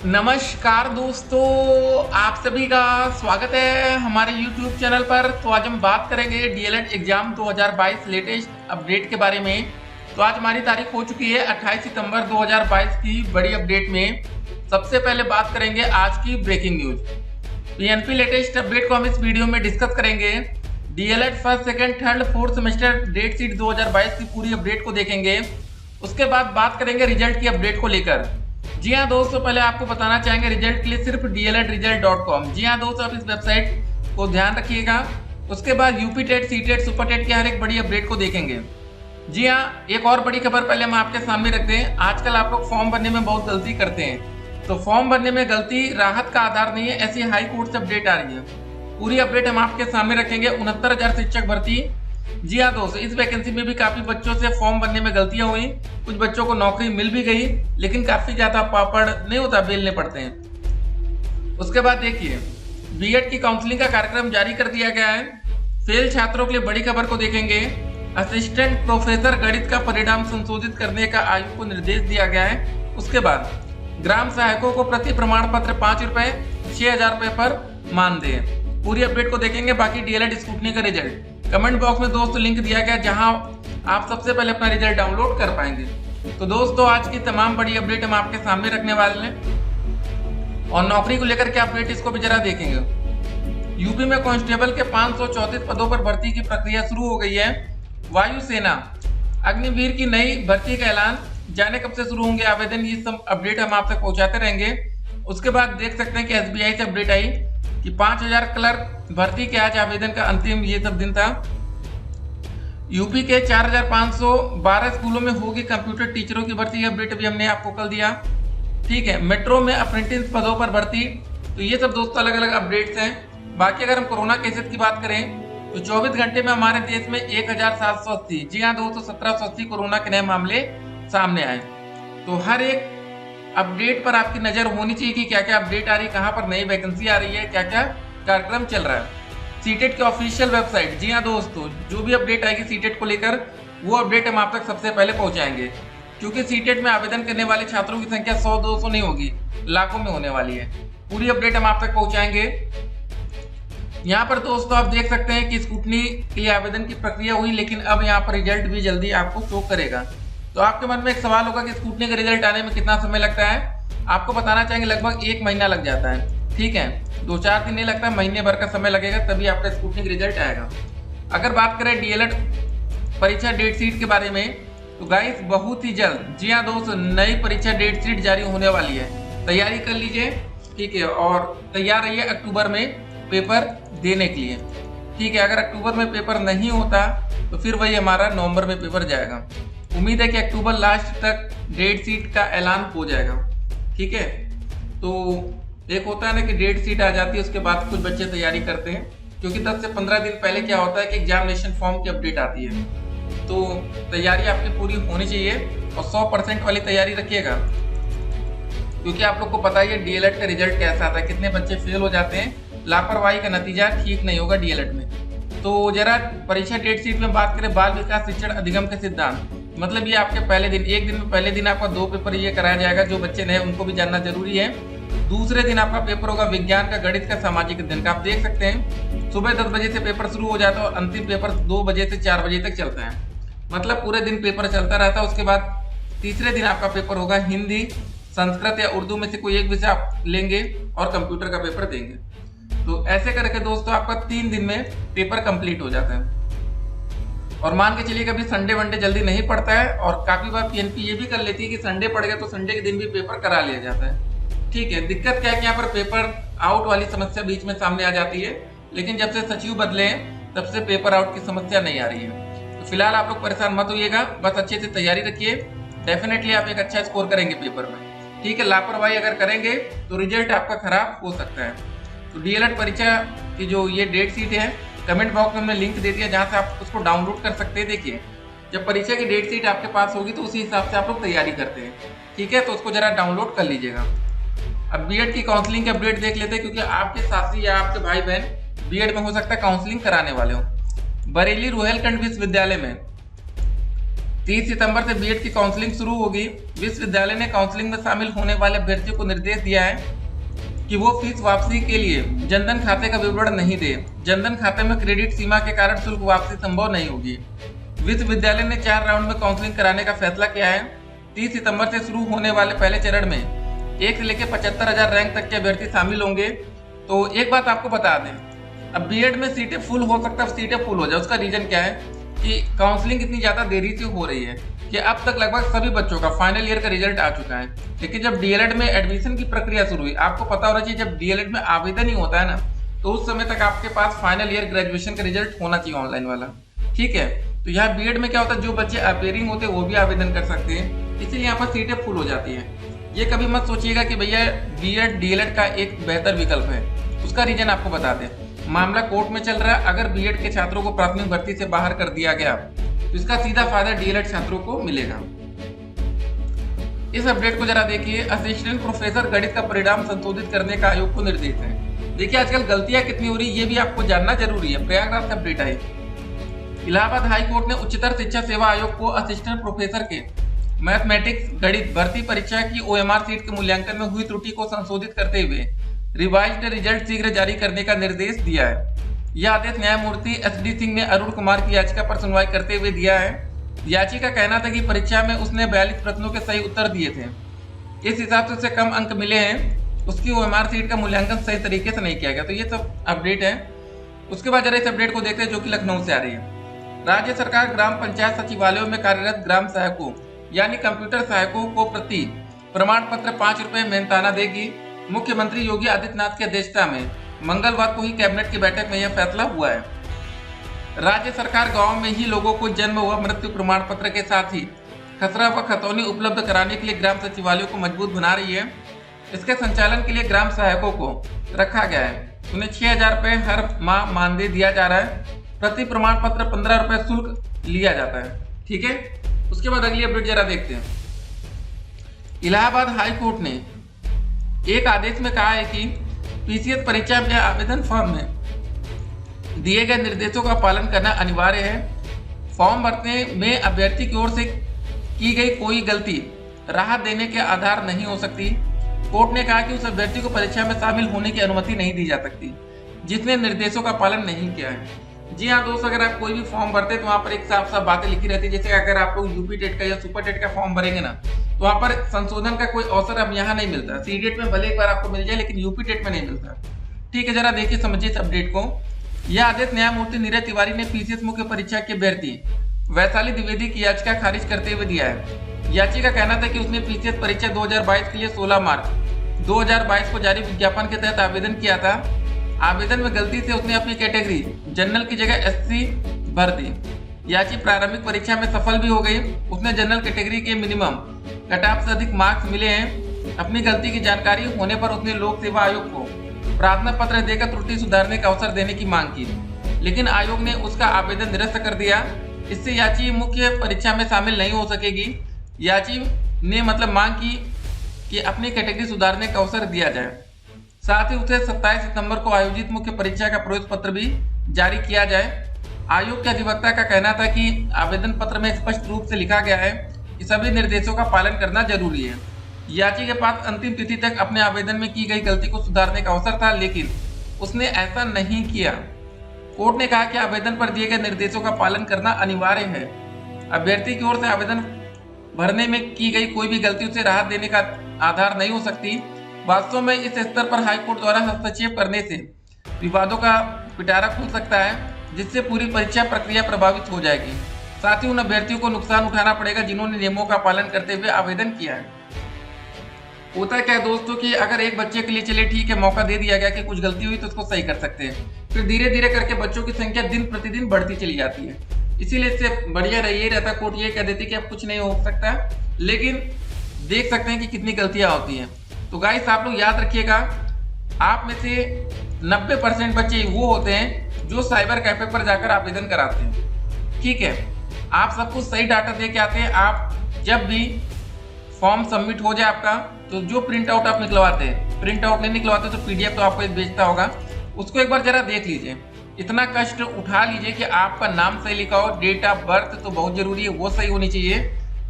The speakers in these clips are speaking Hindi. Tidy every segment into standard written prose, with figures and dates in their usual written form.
नमस्कार दोस्तों, आप सभी का स्वागत है हमारे YouTube चैनल पर। तो आज हम बात करेंगे डीएलएड एग्जाम 2022 लेटेस्ट अपडेट के बारे में। तो आज हमारी तारीख हो चुकी है 28 सितंबर 2022 की बड़ी अपडेट में। सबसे पहले बात करेंगे आज की breaking news. PNP latest update को हम इस वीडियो में डिस्कस करेंगे। DElEd first, second, third, fourth semester date sheet 2022 की पूरी अपडेट को देखेंगे। उसके बाद बात करेंगे रिजल्ट की अपडेट को लेकर। जी हाँ दोस्तों, पहले आपको बताना चाहेंगे रिजल्ट के लिए सिर्फ dledresult.com। जी हाँ दोस्तों, आप इस वेबसाइट को ध्यान रखिएगा। उसके बाद UP TET, C TET, super TET की हर एक बड़ी अपडेट को देखेंगे। जी हाँ, एक और बड़ी खबर पहले हम आपके सामने रखते हैं। आजकल आप लोग फॉर्म भरने में बहुत गलती करते हैं, तो फॉर्म भरने में गलती राहत का आधार नहीं है, ऐसी हाई कोर्ट से अपडेट आ रही है। पूरी अपडेट हम आपके सामने रखेंगे। 69,000 शिक्षक भर्ती। जी हाँ दोस्तों, इस वैकेंसी में भी काफी बच्चों से फॉर्म भरने में गलतियां हुई। कुछ बच्चों को नौकरी मिल भी गई, लेकिन काफी ज्यादा पापड़ नहीं होता, बेलने पड़ते हैं। उसके बाद देखिए, बीएड की काउंसलिंग का कार्यक्रम जारी कर दिया गया है। फेल छात्रों के लिए बड़ी खबर को देखेंगे। असिस्टेंट प्रोफेसर गणित का परिणाम संशोधित करने का आयोग को निर्देश दिया गया है। उसके बाद ग्राम सहायकों को प्रति प्रमाण पत्र 5 रुपए 6,000 रुपए पर मानदेय। पूरी अपडेट को देखेंगे। बाकी डीएलएड स्कूटनी का रिजल्ट कमेंट बॉक्स में दोस्तों लिंक दिया गया, जहां आप सबसे पहले अपना रिजल्ट डाउनलोड कर पाएंगे। तो दोस्तों, आज की तमाम बड़ी अपडेट हम आपके सामने रखने वाले हैं। और नौकरी को लेकर के अपडेट इसको भी जरा देखेंगे। यूपी में कांस्टेबल के 534 पदों पर भर्ती की प्रक्रिया शुरू हो गई है। वायुसेना अग्निवीर की नई भर्ती का ऐलान, जाने कब से शुरू होंगे आवेदन, ये सब अपडेट हम आप तक पहुंचाते रहेंगे। उसके बाद देख सकते हैं कि एसबीआई से अपडेट आई कि 5,000 क्लर्क भर्ती के आज आवेदन का अंतिम ये सब दिन था। यूपी के 4,512 स्कूलों में होगी कंप्यूटर टीचरों की भर्ती। अपडेट भी हमने आपको कल दिया। ठीक है, मेट्रो में अप्रेंटिस पदों पर भर्ती। तो ये सब दोस्तों अलग अलग अपडेट्स हैं। बाकी अगर हम कोरोना केसेस की बात करें तो 24 घंटे में हमारे देश में 1,780, जी हाँ दोस्तों, 1,780 कोरोना के नए मामले सामने आए। तो हर एक अपडेट पर आपकी नजर होनी चाहिए कि क्या क्या अपडेट आ रही है, कहां पर नई वैकेंसी आ रही है, क्या क्या कार्यक्रम चल रहा है। सीटेट की ऑफिशियल वेबसाइट, जी हाँ दोस्तों, जो भी अपडेट आएगी सीटेट को लेकर, वो अपडेट हम आप तक सबसे पहले पहुंचाएंगे। क्योंकि सीटेट में आवेदन करने वाले छात्रों की संख्या 100-200 नहीं होगी, लाखों में होने वाली है। पूरी अपडेट हम आप तक पहुंचाएंगे। यहाँ पर दोस्तों आप देख सकते हैं कि स्कूटनी के लिए आवेदन की प्रक्रिया हुई, लेकिन अब यहाँ पर रिजल्ट भी जल्दी आपको शो करेगा। तो आपके मन में एक सवाल होगा कि स्कूटनी का रिजल्ट आने में कितना समय लगता है। आपको बताना चाहेंगे लगभग 1 महीना लग जाता है। ठीक है, 2-4 दिन नहीं लगता, महीने भर का समय लगेगा, तभी आपका स्कूटनी का रिजल्ट आएगा। अगर बात करें डीएलएड परीक्षा डेट शीट के बारे में, तो गाइस बहुत ही जल्द, जी हाँ दोस्तों, नई परीक्षा डेट शीट जारी होने वाली है। तैयारी कर लीजिए, ठीक है, और तैयार रहिए अक्टूबर में पेपर देने के लिए। ठीक है, अगर अक्टूबर में पेपर नहीं होता तो फिर वही हमारा नवंबर में पेपर जाएगा। उम्मीद है कि अक्टूबर लास्ट तक डेट शीट का ऐलान हो जाएगा। ठीक है, तो एक होता है ना कि डेट शीट आ जाती है, उसके बाद कुछ बच्चे तैयारी करते हैं, क्योंकि 10 से 15 दिन पहले क्या होता है कि एग्जामिनेशन फॉर्म की अपडेट आती है। तो तैयारी आपकी पूरी होनी चाहिए और 100% वाली तैयारी रखिएगा, क्योंकि आप लोग को पता ही है डीएलएड का रिजल्ट कैसा आता है, कितने बच्चे फेल हो जाते हैं। लापरवाही का नतीजा ठीक नहीं होगा डीएलएड में। तो जरा परीक्षा डेट शीट में बात करें, बाल विकास शिक्षण अधिगम के सिद्धांत, मतलब ये आपके पहले दिन, एक दिन में पहले दिन आपका 2 पेपर ये कराया जाएगा, जो बच्चे नए उनको भी जानना जरूरी है। दूसरे दिन आपका पेपर होगा विज्ञान का, गणित का, सामाजिक अध्ययन का। आप देख सकते हैं सुबह 10 बजे से पेपर शुरू हो जाता है और अंतिम पेपर 2 बजे से 4 बजे तक चलता है, मतलब पूरे दिन पेपर चलता रहता है। उसके बाद तीसरे दिन आपका पेपर होगा हिंदी, संस्कृत या उर्दू में से कोई एक विषय आप लेंगे और कंप्यूटर का पेपर देंगे। तो ऐसे करके दोस्तों आपका 3 दिन में पेपर कंप्लीट हो जाता है। और मान के चलिए कभी संडे वनडे जल्दी नहीं पड़ता है, और काफी बार पीएनपी ये भी कर लेती है कि संडे पड़ गया तो संडे के दिन भी पेपर करा लिया जाता है। ठीक है, दिक्कत क्या है कि यहाँ पर पेपर आउट वाली समस्या बीच में सामने आ जाती है, लेकिन जब से सचिव बदले हैं तब से पेपर आउट की समस्या नहीं आ रही है। तो फिलहाल आप लोग परेशान मत होइएगा, बस अच्छे से तैयारी रखिए। डेफिनेटली आप एक अच्छा स्कोर करेंगे पेपर में। ठीक है, लापरवाही अगर करेंगे तो रिजल्ट आपका खराब हो सकता है। तो डीएलएड परीक्षा की जो ये डेट शीट है, कमेंट बॉक्स में हमने लिंक दे दिया, जहां से आप उसको डाउनलोड कर सकते हैं। देखिए, जब परीक्षा की डेट शीट आपके पास होगी तो उसी हिसाब से आप लोग तैयारी करते हैं। ठीक है, तो उसको जरा डाउनलोड कर लीजिएगा। अब बीएड की काउंसलिंग की अपडेट देख लेते हैं, क्योंकि आपके साथी या आपके भाई बहन बीएड में हो सकता है काउंसलिंग कराने वाले हो। बरेली रुहेलखंड विश्वविद्यालय में 30 सितंबर से बीएड की काउंसलिंग शुरू होगी। विश्वविद्यालय ने काउंसलिंग में शामिल होने वाले अभ्यर्थियों को निर्देश दिया है कि वो फीस वापसी के लिए जनधन खाते का विवरण नहीं दे। जनधन खाते में क्रेडिट सीमा के कारण शुल्क वापसी संभव नहीं होगी। विश्वविद्यालय ने 4 राउंड में काउंसलिंग कराने का फैसला किया है। 30 सितंबर से शुरू होने वाले पहले चरण में 1 से लेकर 75,000 रैंक तक के अभ्यर्थी शामिल होंगे। तो एक बात आपको बता दें, अब बीएड में सीटें फुल हो सकता है, सीटें फुल हो जाए। उसका रीजन क्या है कि काउंसलिंग इतनी ज़्यादा देरी से हो रही है कि अब तक लगभग सभी बच्चों का फाइनल ईयर का रिजल्ट आ चुका है। लेकिन जब डीएलएड में एडमिशन की प्रक्रिया शुरू हुई, आपको पता होना चाहिए जब डीएलएड में आवेदन ही होता है ना, तो उस समय तक आपके पास फाइनल ईयर ग्रेजुएशन का रिजल्ट होना चाहिए ऑनलाइन वाला। ठीक है, तो यहाँ बीएड में क्या होता है, जो बच्चे अपेयरिंग होते हैं वो भी आवेदन कर सकते हैं, इसलिए यहाँ पर सीटें फुल हो जाती हैं। ये कभी मत सोचिएगा कि भैया बीएड डीएलएड का एक बेहतर विकल्प है। उसका रीजन आपको बता दें, मामला कोर्ट में चल रहा है। अगर बीएड के छात्रों को प्राथमिक भर्ती से बाहर कर दिया गया तो इसका सीधा फायदा डीएलएड छात्रों को मिलेगा। इस अपडेट को जरा देखिए। असिस्टेंट प्रोफेसर गणित का परिणाम संशोधित करने का आयोग को निर्देश है। देखिए आजकल गलतियां कितनी हो रही है ये भी आपको जानना जरूरी है। प्रयागराज से अपडेट आई। इलाहाबाद हाई कोर्ट ने उच्चतर शिक्षा सेवा आयोग को असिस्टेंट प्रोफेसर के मैथमेटिक्स गणित भर्ती परीक्षा की ओएमआर सीट के मूल्यांकन में हुई त्रुटि को संशोधित करते हुए रिवाइज्ड रिजल्ट शीघ्र जारी करने का निर्देश दिया है। यह आदेश न्यायमूर्ति एसडी सिंह ने अरुण कुमार की याचिका पर सुनवाई करते हुए दिया है। याचिका का कहना था कि परीक्षा में उसने 42 प्रश्नों के सही उत्तर दिए थे, इस हिसाब से उसे कम अंक मिले हैं। उसकी ओएमआर सीट का मूल्यांकन सही तरीके से नहीं किया गया। तो ये सब अपडेट है। उसके बाद जरा इस अपडेट को देखते हैं जो कि लखनऊ से आ रही है। राज्य सरकार ग्राम पंचायत सचिवालयों में कार्यरत ग्राम सहायकों यानी कंप्यूटर सहायकों को प्रति प्रमाण पत्र 5 रुपए मेहनताना देगी। मुख्यमंत्री योगी आदित्यनाथ की अध्यक्षता में मंगलवार को ही कैबिनेट की बैठक में यह फैसला हुआ है। राज्य सरकार गांव में ही लोगों को जन्म व मृत्यु प्रमाण पत्र के साथ ही खसरा व खतौनी उपलब्ध कराने के लिए ग्राम सचिवालयों को मजबूत बना रही है। इसके संचालन के लिए ग्राम सहायकों को रखा गया है। उन्हें 6,000 रुपये हर माह मानदेय दिया जा रहा है। प्रति प्रमाण पत्र 15 रुपये शुल्क लिया जाता है। ठीक है, उसके बाद अगली अपडेट जरा देखते हैं। इलाहाबाद हाई कोर्ट ने एक आदेश में कहा है कि पीसीएस परीक्षा में आवेदन फॉर्म में दिए गए निर्देशों का पालन करना अनिवार्य है। फॉर्म भरने में अभ्यर्थी की ओर से की गई कोई गलती राहत देने के आधार नहीं हो सकती। कोर्ट ने कहा कि उस अभ्यर्थी को परीक्षा में शामिल होने की अनुमति नहीं दी जा सकती जिसने निर्देशों का पालन नहीं किया है। जी हाँ दोस्तों, अगर आप कोई भी फॉर्म भरते हैं तो वहाँ पर एक साफ साफ बातें लिखी रहती है। जैसे अगर आप लोग यूपी टेट का या सुपर टेट का फॉर्म भरेंगे ना, तो वहाँ पर संशोधन का कोई अवसर अब यहाँ नहीं मिलता। सीटेट में भले एक बार आपको मिल जाए, लेकिन यूपी टेट में नहीं मिलता। ठीक है, जरा देखिए समझिए इस अपडेट को। यह आदेश न्यायमूर्ति नीरज तिवारी ने पीसीएस मुख्य परीक्षा के अभ्यर्थी वैशाली द्विवेदी की याचिका खारिज करते हुए दिया है। याचिका का कहना था कि उसने पीसीएस परीक्षा 2022 के लिए 16 मार्च 2022 को जारी विज्ञापन के तहत आवेदन किया था। आवेदन में गलती से उसने अपनी कैटेगरी जनरल की जगह एससी भर दी। याची प्रारंभिक परीक्षा में सफल भी हो गई। उसने जनरल कैटेगरी के मिनिमम कट ऑफ से अधिक मार्क्स मिले हैं। अपनी गलती की जानकारी होने पर उसने लोक सेवा आयोग को प्रार्थना पत्र देकर त्रुटि सुधारने का अवसर देने की मांग की, लेकिन आयोग ने उसका आवेदन निरस्त कर दिया। इससे याची मुख्य परीक्षा में शामिल नहीं हो सकेगी। याची ने मांग की कि अपनी कैटेगरी सुधारने का अवसर दिया जाए। साथ ही उसे 27 सितंबर को आयोजित मुख्य परीक्षा का प्रवेश पत्र भी जारी किया जाए। आयोग के अधिवक्ता का कहना था कि आवेदन पत्र में स्पष्ट रूप से लिखा गया है कि सभी निर्देशों का पालन करना जरूरी है। याची के पास अंतिम तिथि तक अपने आवेदन में की गई गलती को सुधारने का अवसर था, लेकिन उसने ऐसा नहीं किया। कोर्ट ने कहा कि आवेदन पर दिए गए निर्देशों का पालन करना अनिवार्य है। अभ्यर्थी की ओर से आवेदन भरने में की गई कोई भी गलती उसे राहत देने का आधार नहीं हो सकती। वास्तव में इस स्तर पर हाईकोर्ट द्वारा हस्तक्षेप करने से विवादों का पिटारा खुल सकता है, जिससे पूरी परीक्षा प्रक्रिया प्रभावित हो जाएगी। साथ ही उन अभ्यर्थियों को नुकसान उठाना पड़ेगा जिन्होंने नियमों का पालन करते हुए आवेदन किया है। होता है क्या दोस्तों कि अगर एक बच्चे के लिए चलिए ठीक है मौका दे दिया गया कि कुछ गलती हुई तो उसको सही कर सकते हैं, फिर धीरे धीरे करके बच्चों की संख्या दिन प्रतिदिन बढ़ती चली जाती है। इसीलिए इससे बढ़िया यही रहता, कोर्ट ये कह देती कि अब कुछ नहीं हो सकता, लेकिन देख सकते हैं कि कितनी गलतियां होती हैं। तो गाइस आप लोग याद रखिएगा, आप में से 90% बच्चे वो होते हैं जो साइबर कैफे पर जाकर आवेदन कराते हैं। ठीक है, आप सब कुछ सही डाटा दे के आते हैं। आप जब भी फॉर्म सबमिट हो जाए आपका, तो जो प्रिंट आउट आप निकलवाते हैं, प्रिंट आउट नहीं निकलवाते तो पीडीएफ तो आपको एक भेजता होगा, उसको एक बार जरा देख लीजिए। इतना कष्ट उठा लीजिए कि आपका नाम सही लिखा हो, डेट ऑफ बर्थ तो बहुत जरूरी है, वो सही होनी चाहिए,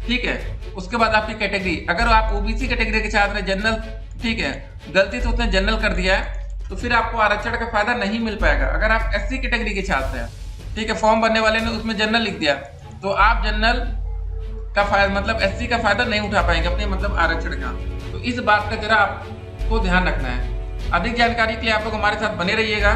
ठीक है। उसके बाद आपकी कैटेगरी, अगर आप ओबीसी कैटेगरी के छात्र हैं, जनरल, ठीक है, गलती से उसने जनरल कर दिया है तो फिर आपको आरक्षण का फायदा नहीं मिल पाएगा। अगर आप एससी कैटेगरी के छात्र हैं, ठीक है, फॉर्म भरने वाले ने उसमें जनरल लिख दिया तो आप जनरल का फायदा मतलब एससी का फायदा नहीं उठा पाएंगे अपने मतलब आरक्षण का। तो इस बात का जरा आपको ध्यान रखना है। अधिक जानकारी के लिए आप लोग हमारे साथ बने रहिएगा।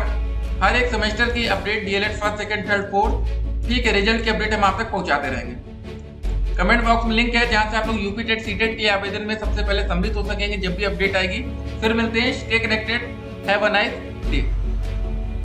हर एक सेमेस्टर की update DElEd first, second, third, fourth, ठीक है, रिजल्ट की अपडेट हम आप तक पहुंचाते रहेंगे। कमेंट बॉक्स में लिंक है जहां से आप लोग यूपी टेट सीटेट के आवेदन में सबसे पहले सम्मिलित हो सकेंगे जब भी अपडेट आएगी। फिर मिलते हैं, stay connected, have a nice day.